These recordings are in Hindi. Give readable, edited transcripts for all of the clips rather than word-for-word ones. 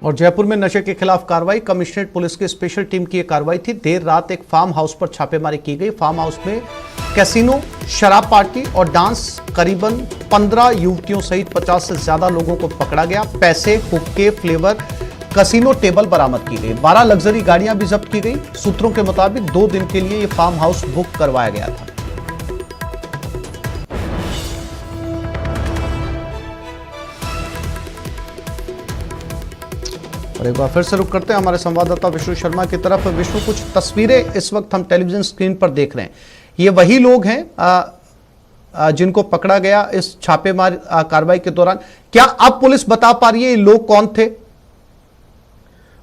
और जयपुर में नशे के खिलाफ कार्रवाई। कमिश्नरेट पुलिस की स्पेशल टीम की यह कार्रवाई थी। देर रात एक फार्म हाउस पर छापेमारी की गई। फार्म हाउस में कैसीनो, शराब पार्टी और डांस करीबन 15 युवतियों सहित 50 से ज्यादा लोगों को पकड़ा गया। पैसे, हुक्के, फ्लेवर, कैसीनो टेबल बरामद की गई। 12 लग्जरी गाड़ियां भी जब्त की गई। सूत्रों के मुताबिक 2 दिन के लिए यह फार्म हाउस बुक करवाया गया था। और एक बार फिर से रुक करते हैं हमारे संवाददाता विष्णु शर्मा की तरफ। विष्णु, कुछ तस्वीरें इस वक्त हम टेलीविजन स्क्रीन पर देख रहे हैं। ये वही लोग हैं जिनको पकड़ा गया इस छापेमारी कार्रवाई के दौरान। क्या अब पुलिस बता पा रही है ये लोग कौन थे?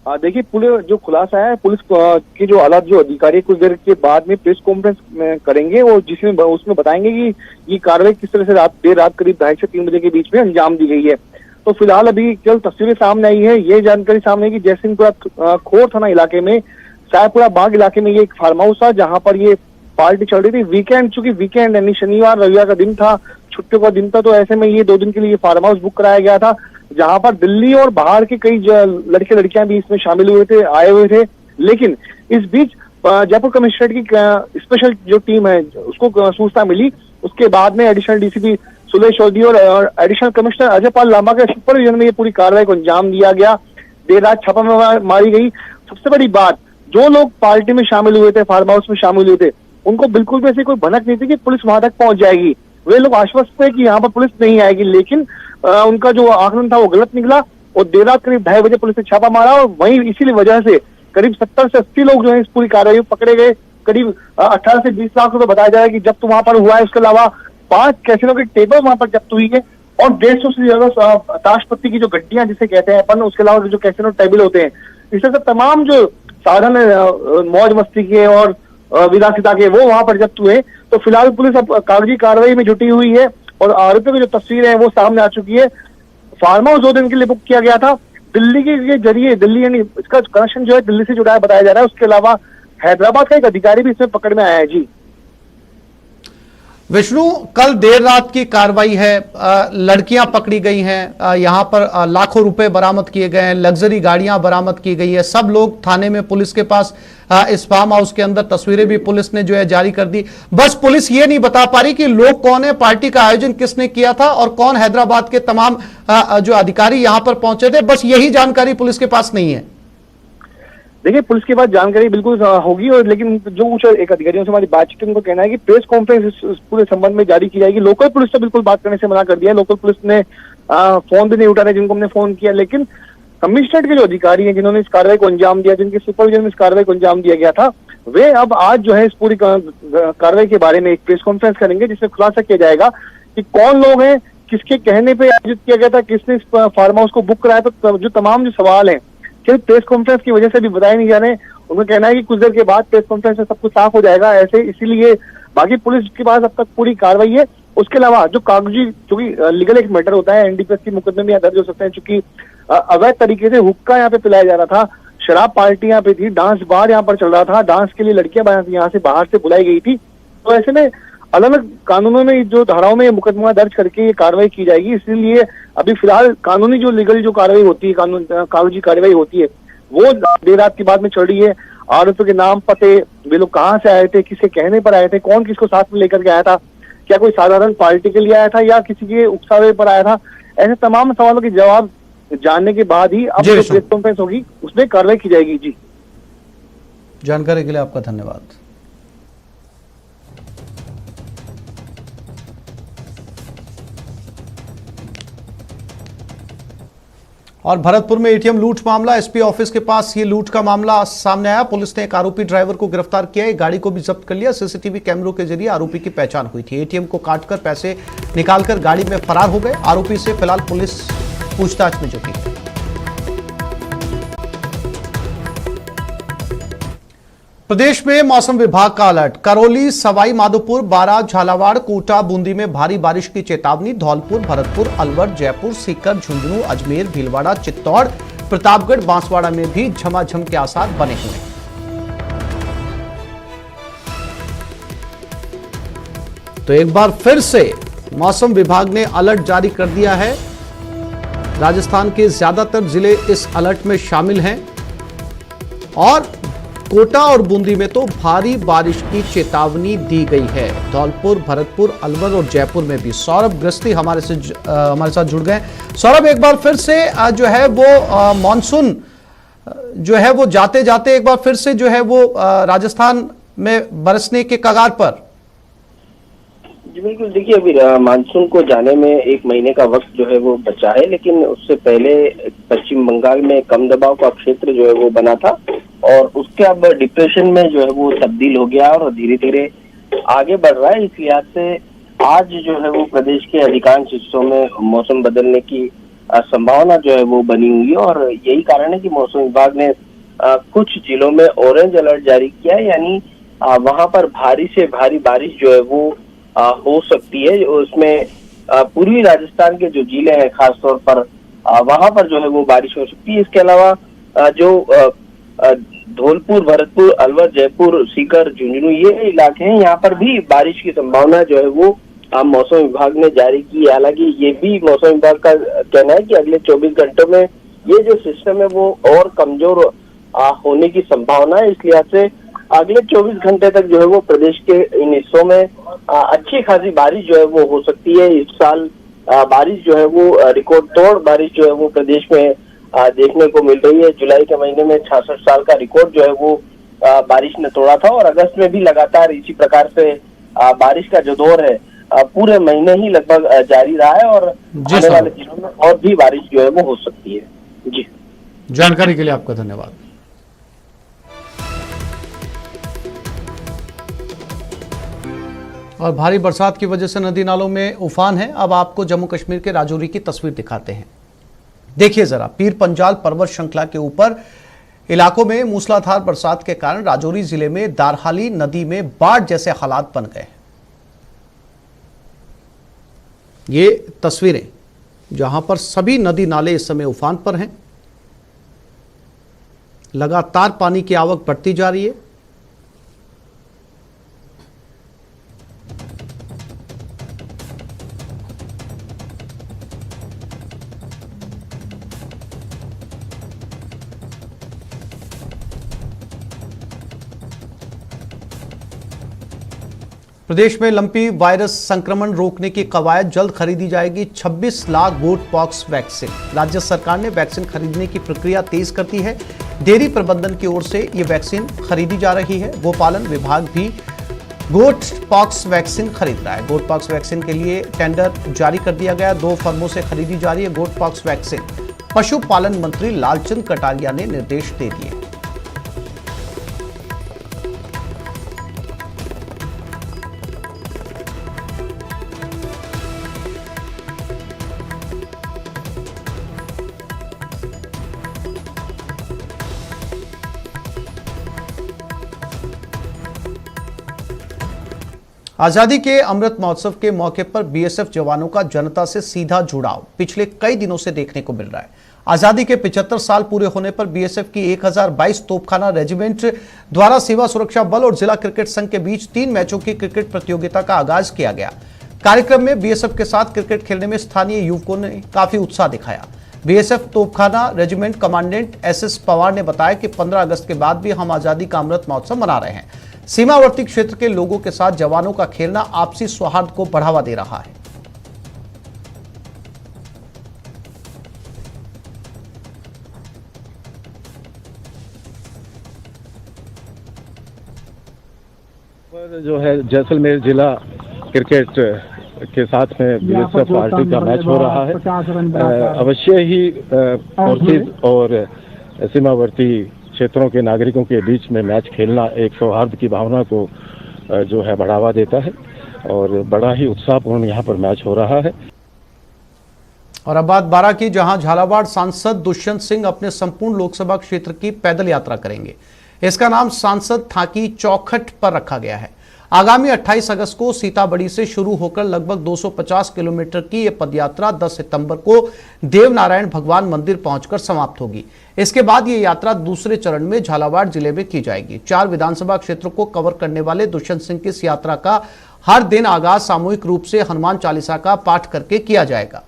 देखिए, पुलिस जो खुलासा है, पुलिस के जो आला जो अधिकारी कुछ देर के बाद में प्रेस कॉन्फ्रेंस करेंगे और जिसमें उसमें बताएंगे कि ये कार्रवाई किस तरह से देर रात करीब 2:30 से 3 बजे के बीच में अंजाम दी गई है। तो फिलहाल अभी केवल तस्वीरें सामने आई है। ये जानकारी सामने आई कि जयसिंहपुरा खोर थाना इलाके में सायपुरा बाग इलाके में ये एक फार्म हाउस था जहां पर ये पार्टी चल रही थी। वीकेंड, चूंकि वीकेंड यानी शनिवार रविवार का दिन था, छुट्टियों का दिन था, तो ऐसे में ये 2 दिन के लिए फार्म हाउस बुक कराया गया था जहां पर दिल्ली और बाहर के कई लड़के लड़कियां भी इसमें शामिल हुए थे, आए हुए थे। लेकिन इस बीच जयपुर कमिश्नरेट की स्पेशल जो टीम है उसको सूचना मिली। उसके बाद में एडिशनल डीसीपी सुलेश चौधरी और एडिशनल कमिश्नर अजय पाल लांबा के सुपरविजन में ये पूरी कार्रवाई को अंजाम दिया गया। देर रात छापा मारी गई। सबसे बड़ी बात, जो लोग पार्टी में शामिल हुए थे, फार्म हाउस में शामिल हुए थे, उनको बिल्कुल भी ऐसी कोई भनक नहीं थी कि पुलिस वहां तक पहुंच जाएगी। वे लोग आश्वस्त थे कि यहाँ पर पुलिस नहीं आएगी, लेकिन उनका जो आकलन था वो गलत निकला और देर रात करीब 2:30 बजे पुलिस ने छापा मारा और वहीं इसीलिए वजह से करीब 70 से 80 लोग जो है इस पूरी कार्रवाई में पकड़े गए। करीब 18 से 20 लाख रुपए बताया जा रहा है कि जब्त वहां पर हुआ है। उसके अलावा 5 कैसीनो की टेबल वहां पर जब्त हुई है और 150 से ज्यादा ताशपत्ती की जो गड्डियां जिसे कहते हैं अपन, उसके अलावा जो कैसीनो टेबल होते हैं, इससे सब तमाम जो साधन मौज मस्ती के और विलासिता के वो वहां पर जब्त हुए। तो फिलहाल पुलिस अब कागजी कार्रवाई में जुटी हुई है और आरोपियों की जो तस्वीरें हैं वो सामने आ चुकी है। फार्म हाउस 2 दिन के लिए बुक किया गया था। दिल्ली के जरिए, दिल्ली यानी इसका कनेक्शन जो है दिल्ली से जुड़ा है बताया जा रहा है। उसके अलावा हैदराबाद का एक अधिकारी भी इसमें पकड़ में आया है। जी विष्णु, कल देर रात की कार्रवाई है। लड़कियां पकड़ी गई हैं, यहां पर लाखों रुपए बरामद किए गए हैं, लग्जरी गाड़ियां बरामद की गई है। सब लोग थाने में पुलिस के पास, इस फार्म हाउस के अंदर तस्वीरें भी पुलिस ने जो है जारी कर दी। बस पुलिस ये नहीं बता पा रही कि लोग कौन है, पार्टी का आयोजन किसने किया था और कौन हैदराबाद के तमाम जो अधिकारी यहां पर पहुंचे थे। बस यही जानकारी पुलिस के पास नहीं है। देखिए, पुलिस के पास जानकारी बिल्कुल होगी और लेकिन जो कुछ एक अधिकारियों से हमारी बातचीत उनको कहना है कि प्रेस कॉन्फ्रेंस इस पूरे संबंध में जारी की जाएगी। लोकल पुलिस से बिल्कुल बात करने से मना कर दिया है। लोकल पुलिस ने फोन भी नहीं उठा रहे जिनको हमने फोन किया। लेकिन कमिश्नरेट के जो अधिकारी हैं जिन्होंने इस कार्रवाई को अंजाम दिया, जिनके सुपरविजन में इस कार्रवाई को अंजाम दिया गया था, वे अब आज जो है इस पूरी कार्रवाई के बारे में एक प्रेस कॉन्फ्रेंस करेंगे जिसमें खुलासा किया जाएगा कि कौन लोग हैं, किसके कहने पर आयोजित किया गया था, किसने इस फार्म हाउस को बुक कराया। तो जो तमाम जो सवाल है सिर्फ प्रेस कॉन्फ्रेंस की वजह से भी बताए नहीं जा रहे। उनका कहना है कि कुछ देर के बाद प्रेस कॉन्फ्रेंस में सब कुछ साफ हो जाएगा ऐसे, इसीलिए बाकी पुलिस के पास अब तक पूरी कार्रवाई है। उसके अलावा जो कागजी, चूंकि लीगल एक मैटर होता है, एनडीपीएस की मुकदमे में दर्ज हो सकते हैं, चूंकि अवैध तरीके से हुक्का यहाँ पे पिलाया जा रहा था, शराब पार्टी यहाँ पे थी, डांस बार यहाँ पर चल रहा था, डांस के लिए लड़कियां यहाँ से बाहर से बुलाई गई थी। तो ऐसे में अलग अलग कानूनों में जो धाराओं में मुकदमा दर्ज करके ये कार्रवाई की जाएगी। इसीलिए अभी फिलहाल कानूनी जो लीगल जो कार्रवाई होती है, कागजी कार्रवाई होती है, वो देर रात की बाद में चल रही है। आरोपियों के नाम, पते, वे लोग कहाँ से आए थे, किसके कहने पर आए थे, कौन किसको साथ में लेकर के आया था, क्या कोई साधारण पार्टी के लिए आया था या किसी के उकसावे पर आया था, ऐसे तमाम सवालों के जवाब जानने के बाद ही अब जो प्रेस कॉन्फ्रेंस होगी उसमें कार्रवाई की जाएगी। जी, जानकारी के लिए आपका धन्यवाद। और भरतपुर में एटीएम लूट मामला, एसपी ऑफिस के पास ये लूट का मामला सामने आया। पुलिस ने एक आरोपी ड्राइवर को गिरफ्तार किया है, गाड़ी को भी जब्त कर लिया। सीसीटीवी कैमरों के जरिए आरोपी की पहचान हुई थी। एटीएम को काटकर पैसे निकालकर गाड़ी में फरार हो गए। आरोपी से फिलहाल पुलिस पूछताछ में जुटी। प्रदेश में मौसम विभाग का अलर्ट। करौली, सवाई माधोपुर, बारां, झालावाड़, कोटा, बूंदी में भारी बारिश की चेतावनी। धौलपुर, भरतपुर, अलवर, जयपुर, सीकर, झुंझुनू, अजमेर, भीलवाड़ा, चित्तौड़, प्रतापगढ़, बांसवाड़ा में भी झमाझम के आसार बने हुए हैं। तो एक बार फिर से मौसम विभाग ने अलर्ट जारी कर दिया है राजस्थान के ज्यादातर जिले इस अलर्ट में शामिल हैं और कोटा और बूंदी में तो भारी बारिश की चेतावनी दी गई है। धौलपुर, भरतपुर, अलवर और जयपुर में भी। सौरभ गृहस्थी हमारे साथ जुड़ गए। सौरभ, एक बार फिर से जो है वो मानसून जो है वो जाते जाते एक बार फिर से जो है वो राजस्थान में बरसने के कगार पर। जी बिल्कुल, देखिए अभी मानसून को जाने में 1 महीने का वक्त जो है वो बचा है, लेकिन उससे पहले पश्चिम बंगाल में कम दबाव का क्षेत्र जो है वो बना था और उसके अब डिप्रेशन में जो है वो तब्दील हो गया और धीरे धीरे आगे बढ़ रहा है। इस लिहाज से आज जो है वो प्रदेश के अधिकांश हिस्सों में मौसम बदलने की संभावना जो है वो बनी हुई है और यही कारण है कि मौसम विभाग ने कुछ जिलों में ऑरेंज अलर्ट जारी किया है, यानी वहां पर भारी से भारी बारिश जो है वो हो सकती है। उसमें पूर्वी राजस्थान के जो जिले हैं खासतौर पर वहां पर जो है वो बारिश हो सकती है। इसके अलावा जो धौलपुर, भरतपुर, अलवर, जयपुर, सीकर, झुंझुनू ये इलाके हैं, यहाँ पर भी बारिश की संभावना जो है वो मौसम विभाग ने जारी की है। हालांकि ये भी मौसम विभाग का कहना है कि अगले 24 घंटों में ये जो सिस्टम है वो और कमजोर होने की संभावना है। इस लिहाज से अगले 24 घंटे तक जो है वो प्रदेश के इन हिस्सों में अच्छी खासी बारिश जो है वो हो सकती है। इस साल बारिश जो है वो रिकॉर्ड तोड़ बारिश जो है वो प्रदेश में देखने को मिल रही है। जुलाई के महीने में 66 साल का रिकॉर्ड जो है वो बारिश ने तोड़ा था और अगस्त में भी लगातार इसी प्रकार से बारिश का जो दौर है पूरे महीने ही लगभग जारी रहा है और आने वाले दिनों में और भी बारिश जो है वो हो सकती है। जी, जानकारी के लिए आपका धन्यवाद। और भारी बरसात की वजह से नदी नालों में उफान है। अब आपको जम्मू कश्मीर के राजौरी की तस्वीर दिखाते हैं। देखिए जरा, पीर पंजाल पर्वत श्रृंखला के ऊपर इलाकों में मूसलाधार बरसात के कारण राजौरी जिले में दारहाली नदी में बाढ़ जैसे हालात बन गए। ये तस्वीरें जहां पर सभी नदी नाले इस समय उफान पर हैं। लगातार पानी की आवक बढ़ती जा रही है। प्रदेश में लंपी वायरस संक्रमण रोकने की कवायद जल्द खरीदी जाएगी 26 लाख गोट पॉक्स वैक्सीन। राज्य सरकार ने वैक्सीन खरीदने की प्रक्रिया तेज कर दी है। डेयरी प्रबंधन की ओर से ये वैक्सीन खरीदी जा रही है। गोपालन विभाग भी गोट पॉक्स वैक्सीन खरीद रहा है। गोट पॉक्स वैक्सीन के लिए टेंडर जारी कर दिया गया। 2 फर्मों से खरीदी जा रही है गोट पॉक्स वैक्सीन। पशुपालन मंत्री लालचंद कटारिया ने निर्देश दे दिए। आजादी के अमृत महोत्सव के मौके पर बीएसएफ जवानों का जनता से सीधा जुड़ाव पिछले कई दिनों से देखने को मिल रहा है। आजादी के 75 साल पूरे होने पर बीएसएफ की 1022 तोपखाना रेजिमेंट द्वारा सीमा सुरक्षा बल और जिला क्रिकेट संघ के बीच 3 मैचों की क्रिकेट प्रतियोगिता का आगाज किया गया। कार्यक्रम में बीएसएफ के साथ क्रिकेट खेलने में स्थानीय युवकों ने काफी उत्साह दिखाया। बीएसएफ तोपखाना रेजिमेंट कमांडेंट एसएस पवार ने बताया कि 15 अगस्त के बाद भी हम आजादी का अमृत महोत्सव मना रहे हैं। सीमावर्ती क्षेत्र के लोगों के साथ जवानों का खेलना आपसी सौहार्द को बढ़ावा दे रहा है। जो है जैसलमेर जिला क्रिकेट के साथ में बीएसएफ पार्टी का मैच हो रहा है। अवश्य ही फोर्सेज और सीमावर्ती क्षेत्रों के नागरिकों के बीच में मैच खेलना एक सौहार्द की भावना को जो है बढ़ावा देता है और बड़ा ही उत्साहपूर्ण यहाँ पर मैच हो रहा है। और अब बात बारां की, जहां झालावाड़ सांसद दुष्यंत सिंह अपने संपूर्ण लोकसभा क्षेत्र की पैदल यात्रा करेंगे। इसका नाम सांसद थाकी चौखट पर रखा गया है। आगामी 28 अगस्त को सीताबड़ी से शुरू होकर लगभग 250 किलोमीटर की यह पदयात्रा 10 सितंबर को देवनारायण भगवान मंदिर पहुंचकर समाप्त होगी। इसके बाद ये यात्रा दूसरे चरण में झालावाड़ जिले में की जाएगी। 4 विधानसभा क्षेत्रों को कवर करने वाले दुष्यंत सिंह की इस यात्रा का हर दिन आगाज सामूहिक रूप से हनुमान चालीसा का पाठ करके किया जाएगा।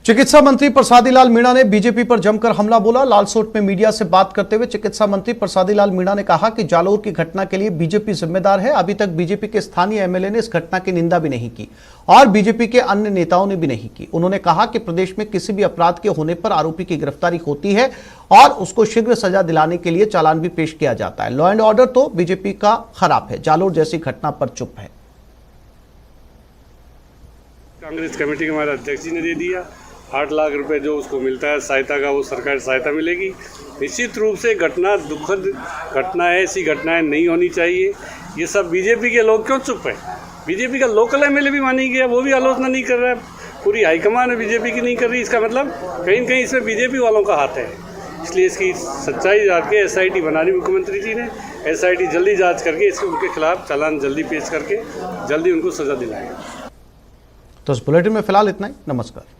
चिकित्सा मंत्री प्रसादी लाल मीणा ने बीजेपी पर जमकर हमला बोला। लालसोट में मीडिया से बात करते हुए चिकित्सा मंत्री प्रसादी लाल मीणा ने कहा कि जालोर की घटना के लिए बीजेपी जिम्मेदार है। अभी तक बीजेपी के स्थानीय एमएलए ने इस घटना की निंदा भी नहीं की और बीजेपी के अन्य नेताओं ने भी नहीं की। उन्होंने कहा कि प्रदेश में किसी भी अपराध के होने पर आरोपी की गिरफ्तारी होती है और उसको शीघ्र सजा दिलाने के लिए चालान भी पेश किया जाता है। लॉ एंड ऑर्डर तो बीजेपी का खराब है, जालोर जैसी घटना पर चुप है। कांग्रेस कमेटी के हमारे अध्यक्ष जी ने दे दिया 8 लाख रुपए जो उसको मिलता है सहायता का, वो सरकारी सहायता मिलेगी। निश्चित रूप से घटना दुखद घटना है, ऐसी घटनाएं नहीं होनी चाहिए। ये सब बीजेपी के लोग क्यों चुप है? बीजेपी का लोकल एमएलए भी मानी गया, वो भी आलोचना नहीं कर रहा है। पूरी हाईकमान बीजेपी की नहीं कर रही। इसका मतलब कहीं न कहीं इसमें बीजेपी वालों का हाथ है। इसलिए इसकी सच्चाई जान के SIT बना दी मुख्यमंत्री जी ने। SIT जल्दी जाँच करके इसके उनके खिलाफ चालान जल्दी पेश करके जल्दी उनको सजा दिलाएंगे। तो इस बुलेटिन में फिलहाल इतना ही। नमस्कार।